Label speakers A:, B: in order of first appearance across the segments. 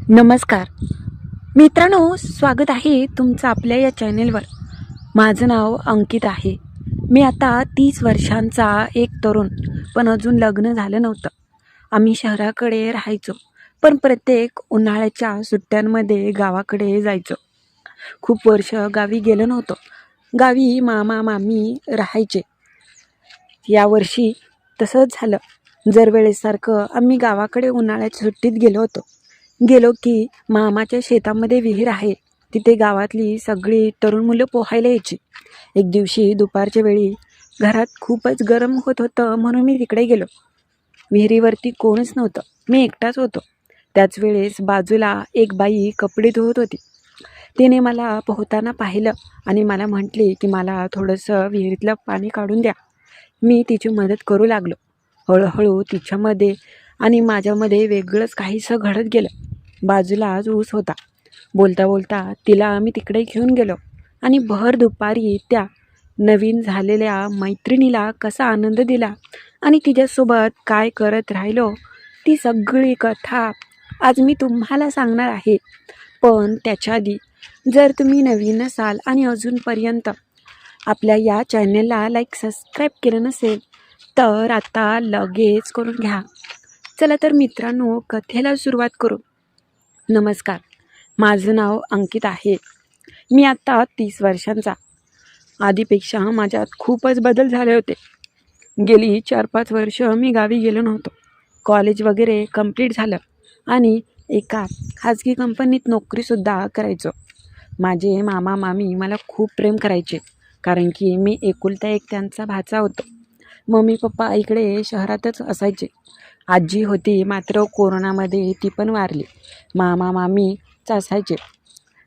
A: नमस्कार मित्रांनो, स्वागत आहे तुमचं आपल्या या चॅनेलवर. माझं नाव अंकित आहे. मी आता 30 वर्षांचा एक तरुण, पण अजून लग्न झालं नव्हतं. आम्ही शहराकडे राहायचो, पण प्रत्येक उन्हाळ्याच्या सुट्ट्यांमध्ये गावाकडे जायचो. खूप वर्ष गावी गेलो नव्हतो. गावी मामा मामी राहायचे. यावर्षी तसंच झालं. दरवेळेसारखं आम्ही गावाकडे उन्हाळ्याच्या सुट्टीत गेलो की मामाच्या शेतामध्ये विहीर आहे. तिथे गावातली सगळी तरुण मुलं पोहायला यायची. एक दिवशी दुपारच्या वेळी घरात खूपच गरम होत होतं, म्हणून मी तिकडे गेलो. विहिरीवरती कोणच नव्हतं, मी एकटाच होतो. त्याच वेळेस बाजूला एक बाई कपडे धुवत होती. तिने मला पोहताना पाहिलं आणि मला म्हटली की मला थोडंसं विहिरीतलं पाणी काढून द्या. मी तिची मदत करू लागलो. हळूहळू तिच्यामध्ये आणि माझ्यामध्ये वेगळंच काहीसं घडत गेलं. बाजूलाच ऊस होता. बोलता बोलता तिला मी तिकडे घेऊन गेलो आणि भर दुपारी त्या नवीन झालेल्या मैत्रिणीला कसा आनंद दिला आणि तिच्यासोबत काय करत राहिलो, ती सगळी कथा आज मी तुम्हाला सांगणार आहे. पण त्याच्या आधी जर तुम्ही नवीन असाल आणि अजूनपर्यंत आपल्या या चॅनलला सबस्क्राईब केलं नसेल तर आता लगेच करून घ्या. चला तर मित्रांनो, कथेला सुरुवात करू. नमस्कार, माझं नाव अंकित आहे. मी आत्ता 30 वर्षांचा. आधीपेक्षा माझ्यात खूपच बदल झाले होते. गेली 4-5 वर्ष मी गावी गेलो नव्हतो. कॉलेज वगैरे कंप्लीट झालं आणि एका खाजगी कंपनीत नोकरीसुद्धा करायचो. माझे मामा मामी मला खूप प्रेम करायचे, कारण की मी एकुलता एक त्यांचा भाचा होतो. मम्मी पप्पा इकडे शहरातच असायचे. आजी होती, मात्र कोरोनामध्ये ती पण वारली. मामा मामीच असायचे.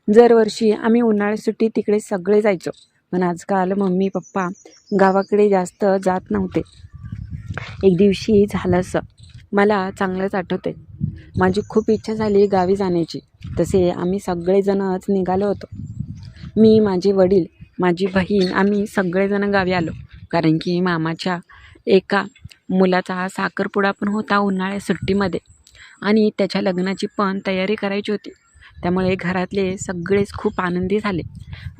A: दरवर्षी आम्ही उन्हाळी सुट्टी तिकडे सगळे जायचो. पण आजकाल मम्मी पप्पा गावाकडे जास्त जात नव्हते. एक दिवशी झालं असं, मला चांगलंच आठवतंय. माझी खूप इच्छा झाली गावी जाण्याची. तसे आम्ही सगळेजणच निघालो होतो. मी, माझे वडील, माझी बहीण, आम्ही सगळेजण गावी आलो. कारण की मामाच्या एका मुलाचा साखरपुडा पण होता उन्हाळ्या सुट्टीमध्ये आणि त्याच्या लग्नाची पण तयारी करायची होती. त्यामुळे घरातले सगळेच खूप आनंदी झाले.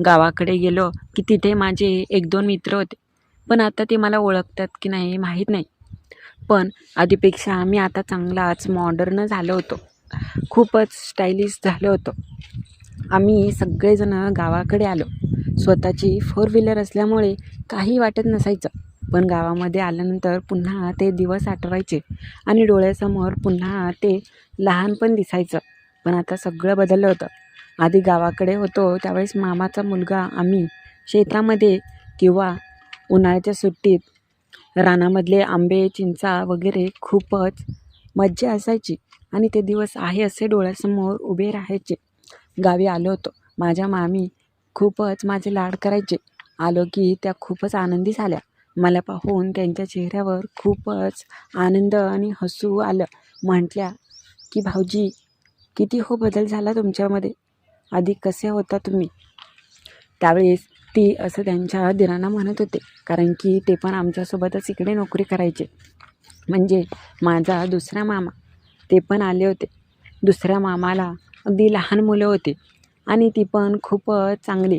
A: गावाकडे गेलो की तिथे माझे 1-2 मित्र होते, पण आता ते मला ओळखतात की नाही माहीत नाही. पण आधीपेक्षा मी आता चांगलाच मॉडर्न झालो होतो. खूपच स्टायलिश झालो होतो. आम्ही सगळेजण गावाकडे आलो. स्वतःची 4 व्हीलर असल्यामुळे काही वाटत नसायचं. पण गावामध्ये आल्यानंतर पुन्हा ते दिवस आठवायचे आणि डोळ्यासमोर पुन्हा ते लहानपण दिसायचं. पण आता सगळं बदललं होतं. आधी गावाकडे होतो त्यावेळेस मामाचा मुलगा आम्ही शेतामध्ये किंवा उन्हाळ्याच्या सुट्टीत रानामधले आंबे, चिंचा वगैरे खूपच मज्जा असायची आणि ते दिवस आहे असे डोळ्यासमोर उभे राहायचे. गावी आलो होतो. माझ्या मामी खूपच माझे लाड करायचे. आलो की त्या खूपच आनंदी झाल्या. मला पाहून त्यांच्या चेहऱ्यावर खूपच आनंद आणि हसू आलं. म्हटल्या की भाऊजी, किती हो बदल झाला तुमच्यामध्ये, आधी कसे होता तुम्ही. त्यावेळेस ती असं त्यांच्या दिरांना म्हणत होते, कारण की ते पण आमच्यासोबतच इकडे नोकरी करायचे. म्हणजे माझा दुसरा मामा, ते पण आले होते. दुसऱ्या मामाला अगदी लहान मुलं होती आणि ती पण खूपच चांगली.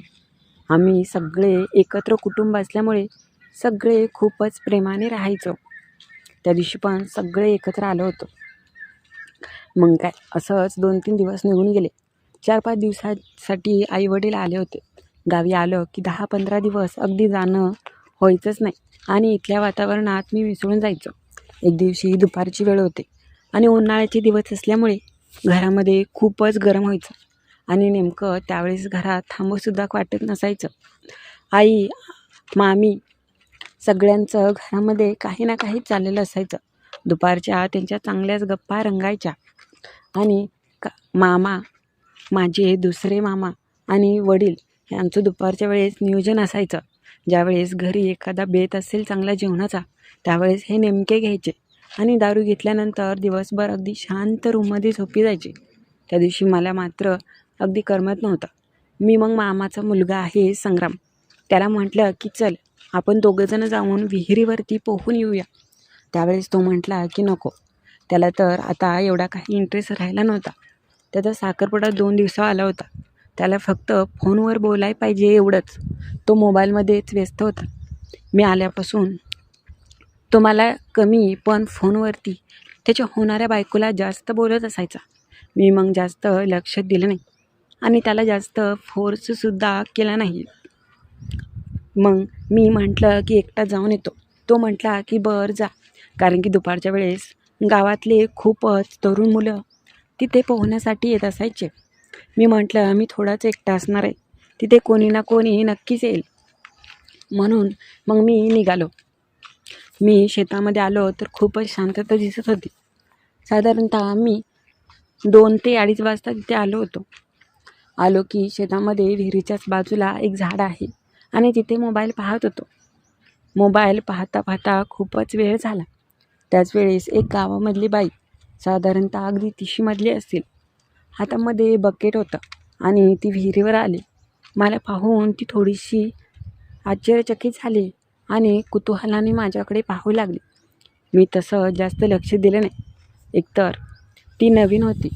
A: आम्ही सगळे एकत्र कुटुंब असल्यामुळे सगळे खूपच प्रेमाने राहायचो. त्या दिवशी पण सगळे एकत्र आलो होतो. मग काय, असंच 2-3 दिवस निघून गेले. 4-5 दिवसासाठी आईवडील आले होते. गावी आलं की 10-15 दिवस अगदी जाणं व्हायचंच नाही आणि इथल्या वातावरणात मी मिसळून जायचो. एक दिवशी दुपारची वेळ होती आणि उन्हाळ्याचे दिवस असल्यामुळे घरामध्ये खूपच गरम व्हायचं आणि नेमकं त्यावेळेस घरात थांबूसुद्धा वाटत नसायचं. आई, मामी सगळ्यांचं घरामध्ये काही ना काही चाललेलं असायचं. दुपारच्या त्यांच्या चांगल्याच गप्पा रंगायच्या आणि मामा, माझे दुसरे मामा आणि वडील यांचं दुपारच्या वेळेस नियोजन असायचं. ज्यावेळेस घरी एखादा बेत असेल चांगला जेवणाचा, त्यावेळेस हे नेमके घ्यायचे आणि दारू घेतल्यानंतर दिवसभर अगदी शांत रूममध्ये झोपी जायचे. त्या दिवशी मला मात्र अगदी करमत नव्हतं. मी मग मामाचा मुलगा आहे संग्राम, त्याला म्हटलं की चल आपण दोघंजणं जाऊन विहिरीवरती पोहून येऊया. त्यावेळेस तो म्हटला की नको. त्याला तर आता एवढा काही इंटरेस्ट राहिला नव्हता. त्याचा साखरपुडा 2 दिवसावर आला होता. त्याला फक्त फोनवर बोलायला पाहिजे एवढंच. तो मोबाईलमध्येच व्यस्त होता. मी आल्यापासून तो मला कमी, पण फोनवरती त्याच्या होणाऱ्या बायकोला जास्त बोलत असायचा. मी मग जास्त लक्ष दिलं नाही आणि त्याला जास्त फोर्ससुद्धा केला नाही. मग मी म्हटलं की एकटा जाऊन येतो. तो म्हटला की बरं जा, कारण की दुपारच्या वेळेस गावातले खूपच तरुण मुलं तिथे पोहण्यासाठी येत असायचे. मी म्हटलं मी थोडाच एकटा असणार आहे, तिथे कोणी ना कोणी नक्कीच येईल. म्हणून मग मी निघालो. मी शेतामध्ये आलो तर खूपच शांतता दिसत होती. साधारणतः मी 2 ते 2:30 वाजता तिथे आलो होतो. आलो की शेतामध्ये विहिरीच्याच बाजूला एक झाड आहे आणि तिथे मोबाईल पाहत होतो. मोबाईल पाहता पाहता खूपच वेळ झाला. त्याच वेळेस एक गावामधली बाई, साधारणतः अगदी 30शीमधली असतील, हातामध्ये बकेट होतं आणि ती विहिरीवर आली. मला पाहून ती थोडीशी आश्चर्यचकित झाली आणि कुतूहलाने माझ्याकडे पाहू लागली. मी तसं जास्त लक्ष दिलं नाही. एकतर ती नवीन होती,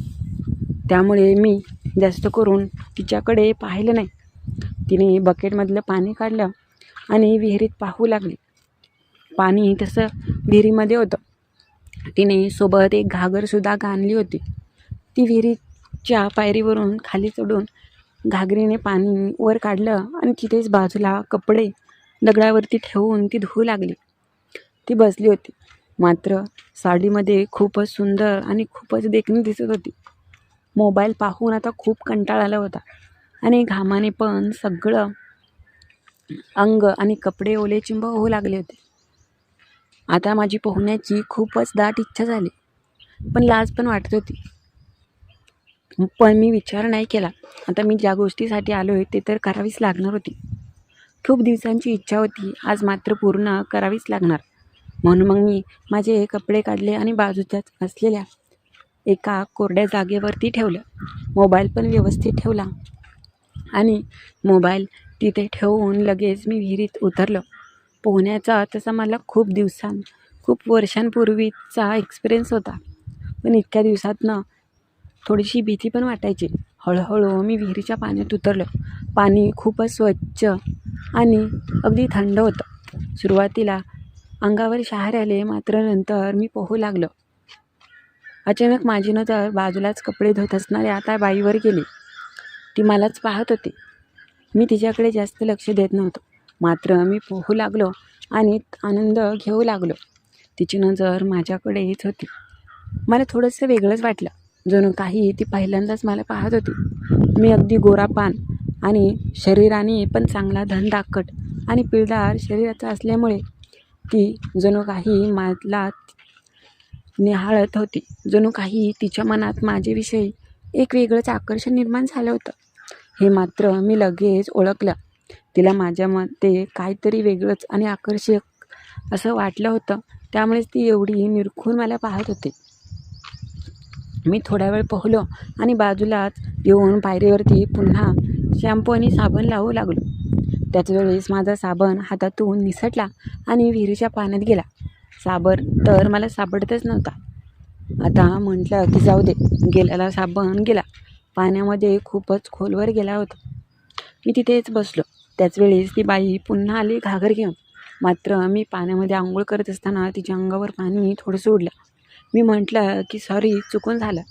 A: त्यामुळे मी जास्त करून तिच्याकडे पाहिलं नाही. तिने बकेटमधलं पाणी काढलं आणि विहिरीत पाहू लागली. पाणी तसं विहिरीमध्ये होतं. तिने सोबत एक घागरसुद्धा आणली होती. ती विहिरीच्या पायरीवरून खाली चढून घागरीने पाणी वर काढलं आणि तिथेच बाजूला कपडे दगडावरती ठेवून ती धुवू लागली. ती बसली होती, मात्र साडीमध्ये खूपच सुंदर आणि खूपच देखणी दिसत होती. मोबाईल पाहून आता खूप कंटाळा आला होता आणि घामाने पण सगळं अंग आणि कपडे ओलेचिंब होऊ लागले होते. आता माझी पोहण्याची खूपच दाट इच्छा झाली, पण लाज पण वाटत होती. पण मी विचार नाही केला. आता मी ज्या गोष्टीसाठी आलो आहे ते तर करावीच लागणार होती. खूप दिवसांची इच्छा होती, आज मात्र पूर्ण करावीच लागणार. म्हणून मग मी माझे कपडे काढले आणि बाजूच्याच असलेल्या एका कोरड्या जागेवरती ठेवलं. मोबाईल पण व्यवस्थित ठेवला आणि मोबाईल तिथे ठेवून लगेच मी विहिरीत उतरलो. पोहण्याचा तसा मला खूप वर्षांपूर्वीचा एक्सपिरियन्स होता, पण इतक्या दिवसातनं थोडीशी भीती पण वाटायची. हळूहळू मी विहिरीच्या पाण्यात उतरलो. पाणी खूपच स्वच्छ आणि अगदी थंड होतं. सुरुवातीला अंगावर शहारे आले, मात्र नंतर मी पोहू लागलो. अचानक माझी नजर बाजूलाच कपडे धुत असणाऱ्या आता बाईवर गेली. ती मलाच पाहत होती. मी तिच्याकडे जास्त लक्ष देत नव्हतो, मात्र मी पोहू लागलो आणि आनंद घेऊ लागलो. तिची नजर माझ्याकडेच होती. मला थोडंसं वेगळंच वाटलं, जणू काही ती पहिल्यांदाच मला पाहत होती. मी अगदी गोरापान आणि शरीराने पण चांगला धनदाकट आणि पिळदार शरीराचा असल्यामुळे ती जणू काही मला निहाळत होती. जणू काही तिच्या मनात माझ्याविषयी एक वेगळंच आकर्षण निर्माण झालं होतं. हे मात्र मी लगेच ओळखलं. तिला माझ्यामध्ये काहीतरी वेगळंच आणि आकर्षक असं वाटलं होतं, त्यामुळेच ती एवढी निरखून मला पाहत होती. मी थोडा वेळ पोहलो आणि बाजूलाच येऊन पायरीवरती पुन्हा शॅम्पू आणि साबण लावू लागलो. त्याच वेळेस माझा साबण हातातून निसटला आणि विहिरीच्या पाण्यात गेला. साबण तर मला सापडतच नव्हता. आता म्हटलं की जाऊ दे, गेलेला साबण गेला. पाण्यामध्ये खूपच खोलवर गेला होता. मी तिथेच बसलो. त्याच वेळेस ती बाई पुन्हा आली घागर घेऊन. मात्र मी पाण्यामध्ये आंघोळ करत असताना तिच्या अंगावर पाणी थोडंसं उडलं. मी म्हटलं की सॉरी, चुकून झालं.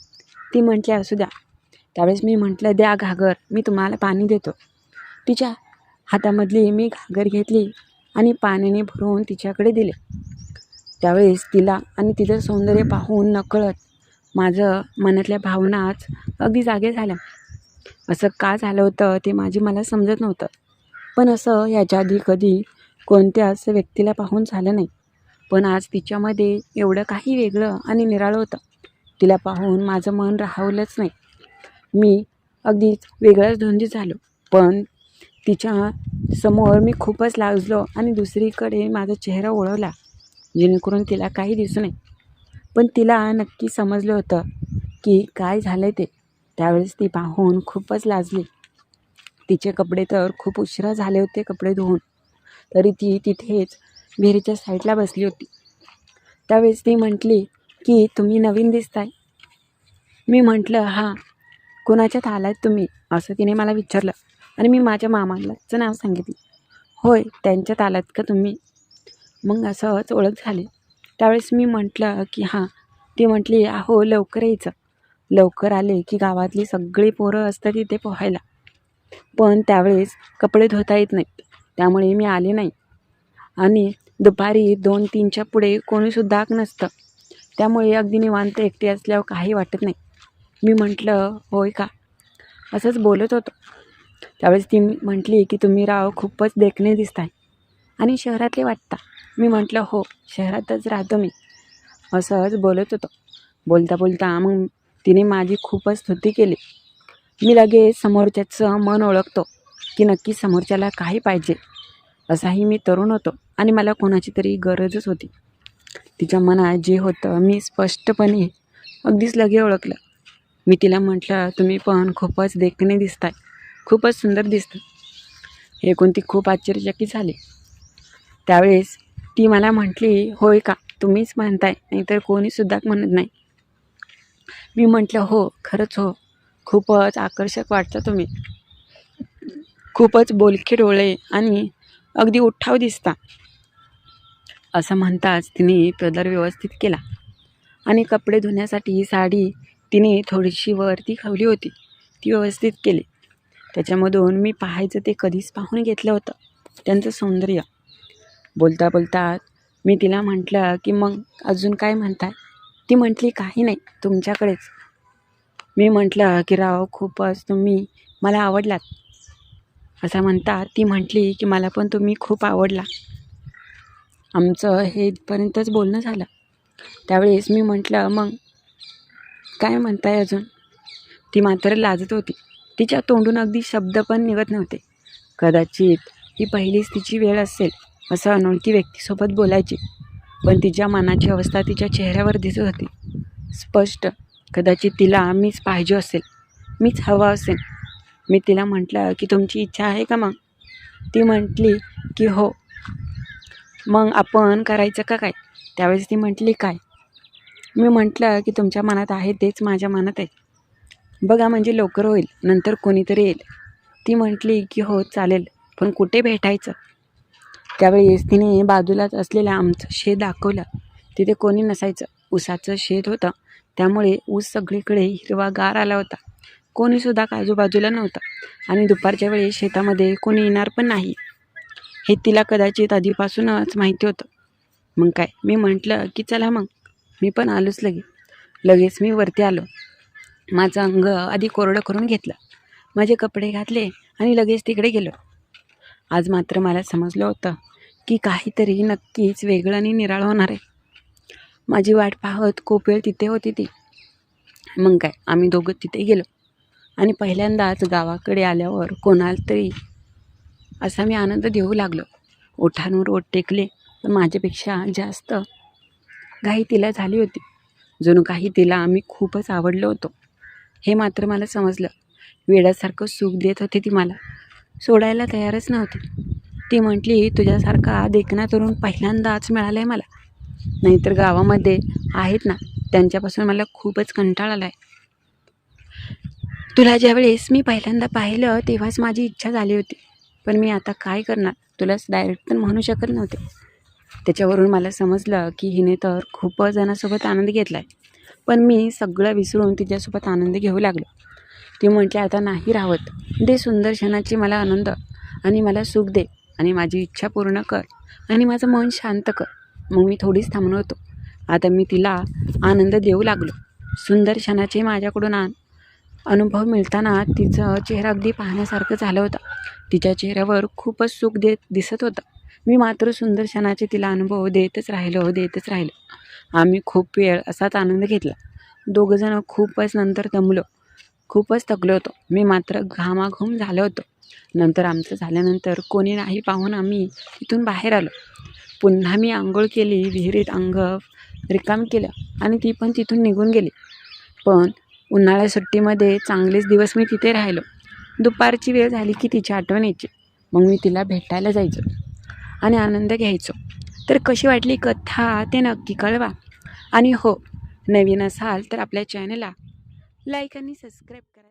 A: ती म्हटली असू द्या. त्यावेळेस मी म्हटलं द्या घागर, मी तुम्हाला पाणी देतो. तिच्या हातामधली मी घागर घेतली आणि पाण्याने भरून तिच्याकडे दिले. त्यावेळेस तिला आणि तिचं सौंदर्य पाहून नकळत माझं मनातल्या भावनाच अगदी जागे झाल्या. असं का झालं होतं ते मला समजत नव्हतं, पण असं याच्या आधी कधी कोणत्याच व्यक्तीला पाहून झालं नाही. पण आज तिच्यामध्ये एवढं काही वेगळं आणि निराळं होतं. तिला पाहून माझं मन राहवलंच नाही. मी अगदीच वेगळाच धुंदी झालो. पण तिच्या समोर मी खूपच लाजलो आणि दुसरीकडे माझा चेहरा ओळवला, जेणेकरून तिला काही दिसू नये. पण तिला नक्की समजलं होतं की काय झालं ते. त्यावेळेस ती पाहून खूपच लाजली. तिचे कपडे तर खूप उशिरा झाले होते कपडे धुवून, तरी ती तिथेच विहिरीच्या साईडला बसली होती. त्यावेळेस ती म्हटली की तुम्ही नवीन दिसताय. मी म्हटलं हां, कुणाच्यात आलात तुम्ही असं तिने मला विचारलं आणि मी माझ्या मामालाचं नाव सांगितलं. होय, त्यांच्यात आलात का तुम्ही? मग असंच ओळख झाली. त्यावेळेस मी म्हटलं की हां. ती म्हटली अहो लवकर यायचं. लवकर आले की गावातली सगळी पोरं असतात तिथे पोहायला. पण त्यावेळेस कपडे धुता येत नाहीत, त्यामुळे मी आले नाही. आणि दुपारी 2-3च्या पुढे कोणीसुद्धा नसतं, त्यामुळे अगदी निवांत एकटी असल्यावर काही वाटत नाही. मी म्हटलं होय का, असंच बोलत होतो. त्यावेळेस ती म्हटली की तुम्ही राव खूपच देखणे दिसताय आणि शहरातले वाटता. मी म्हटलं हो, शहरातच राहतो मी, असंच बोलत होतो. बोलता बोलता मग तिने माझी खूपच स्तुती केली. मी लगेच समोरच्याचं मन ओळखतो की नक्की समोरच्याला काही पाहिजे. असाही मी तरुण होतो आणि मला कोणाची तरी गरजच होती. तिच्या मनात जे होतं मी स्पष्टपणे अगदीच लगे ओळखलं. मी तिला म्हटलं तुम्ही पण खूपच देखणे दिसताय, खूपच सुंदर दिसतं. हे ऐकून ती खूप आश्चर्यचकित झाली. त्यावेळेस ती मला म्हटली होय का, तुम्हीच म्हणताय, नाहीतर कोणीसुद्धा म्हणत नाही. मी म्हटलं हो, खरंच हो, खूपच आकर्षक वाटतं तुम्ही, खूपच बोलके डोळे आणि अगदी उठाव दिसता. असं म्हणताच तिने पदर व्यवस्थित केला आणि कपडे धुण्यासाठी साडी तिने थोडीशी वरती खवली होती, ती व्यवस्थित केली. त्याच्यामधून मी पाहायचं ते कधीच पाहून घेतलं होतं, त्यांचं सौंदर्य. बोलता बोलता मी तिला म्हटलं की मग अजून काय म्हणताय? ती म्हटली काही नाही, तुमच्याकडेच. मी म्हटलं की राव खूपच तुम्ही मला आवडलात. असं म्हणता ती म्हटली की मला पण तुम्ही खूप आवडला. आमचं हे इथपर्यंतच बोलणं झालं. त्यावेळेस मी म्हटलं मग काय म्हणताय अजून? ती मात्र लाजत होती. तिच्या तोंडून अगदी शब्द पण निघत नव्हते. कदाचित ही पहिलीच तिची वेळ असेल असं अनोळखी व्यक्तीसोबत बोलायची, पण तिच्या मनाची अवस्था तिच्या चेहऱ्यावर दिसत होती स्पष्ट. कदाचित तिला मीच पाहिजे असेल, मीच हवा असेल. मी तिला म्हटलं की तुमची इच्छा आहे का मग? ती म्हटली की हो. मग आपण करायचं का काय? त्यावेळेस ती म्हटली काय? मी म्हटलं की तुमच्या मनात आहे तेच माझ्या मनात आहे. बघा म्हणजे लवकर होईल, नंतर कोणीतरी येईल. ती म्हटली की हो चालेल, पण कुठे भेटायचं? त्यावेळेस तिने बाजूलाच असलेलं आमचं शेत दाखवलं. तिथे कोणी नसायचं, ऊसाचं शेत होतं, त्यामुळे ऊस सगळीकडे हिरवागार आला होता. कोणीसुद्धा आजूबाजूला नव्हतं आणि दुपारच्या वेळी शेतामध्ये कोणी येणार पण नाही, हे तिला कदाचित आधीपासूनच माहिती होतं. मग काय, मी म्हटलं की चला मग. मी पण आलोच लगेच मी वरती आलो. माझं अंग आधी कोरडं करून घेतलं, माझे कपडे घातले आणि लगेच तिकडे गेलो. आज मात्र मला समजलं होतं की काहीतरी नक्कीच वेगळं आणि निराळं होणार आहे. माझी वाट पाहत खूप वेळ तिथे होती ती. मग काय, आम्ही दोघं तिथे गेलो आणि पहिल्यांदाच गावाकडे आल्यावर कोणाला तरी असा मी आनंद देऊ लागलो. ओठांवर ओठ टेकले, पण माझ्यापेक्षा जास्त घाई तिला झाली होती. जणू काही तिला आम्ही खूपच आवडलो होतो, हे मात्र मला समजलं. वेड्यासारखं सुख देत होती ती, मला सोडायला तयारच नव्हती. ती म्हटली तुझ्यासारखा देखणा तरुण पहिल्यांदाच मिळाला आहे मला, नाहीतर गावामध्ये आहेत ना, त्यांच्यापासून मला खूपच कंटाळा आला आहे. तुला ज्यावेळेस मी पहिल्यांदा पाहिलं तेव्हाच माझी इच्छा झाली होती, पण मी आता काय करणार, तुलाच डायरेक्ट पण म्हणू शकत नव्हते. त्याच्यावरून मला समजलं की हिने तर खूपच जणांसोबत आनंद घेतला आहे, पण मी सगळं विसरून तिच्यासोबत आनंद घेऊ लागलो. ती म्हटली आता नाही राहत, दे सुंदर क्षणाची मला आनंद आणि मला सुख दे आणि माझी इच्छा पूर्ण कर आणि माझं मन शांत कर. मग मी थोडीच थांबलो होतो. आता मी तिला आनंद देऊ लागलो. सुंदर क्षणाचे माझ्याकडून अनुभव मिळताना तिचं चेहरा अगदी पाहण्यासारखं झालं होतं. तिच्या चेहऱ्यावर खूपच सुख दिसत होतं. मी मात्र सुंदर क्षणाचे तिला अनुभव देतच राहिलो. आम्ही खूप वेळ असाच आनंद घेतला. दोघंजणं खूपच नंतर दमलो, खूपच थकलो होतो. मी मात्र घामाघूम झालो होतो. नंतर आमचं झाल्यानंतर कोणी नाही पाहून आम्ही तिथून बाहेर आलो. पुन्हा मी आंघोळ केली, विहिरीत अंग रिकाम केलं आणि ती पण तिथून निघून गेली. पण उन्हाळ्या सुट्टीमध्ये चांगलेच दिवस मी तिथे राहिलो. दुपारची वेळ झाली की तिची आठवण यायची. मग मी तिला भेटायला जायचो आणि आनंद घ्यायचो. तर कशी वाटली कथा ते नक्की कळवा. आणि हो, नवीन असाल तर आपल्या चॅनलला लाईक आणि सबस्क्राईब करा.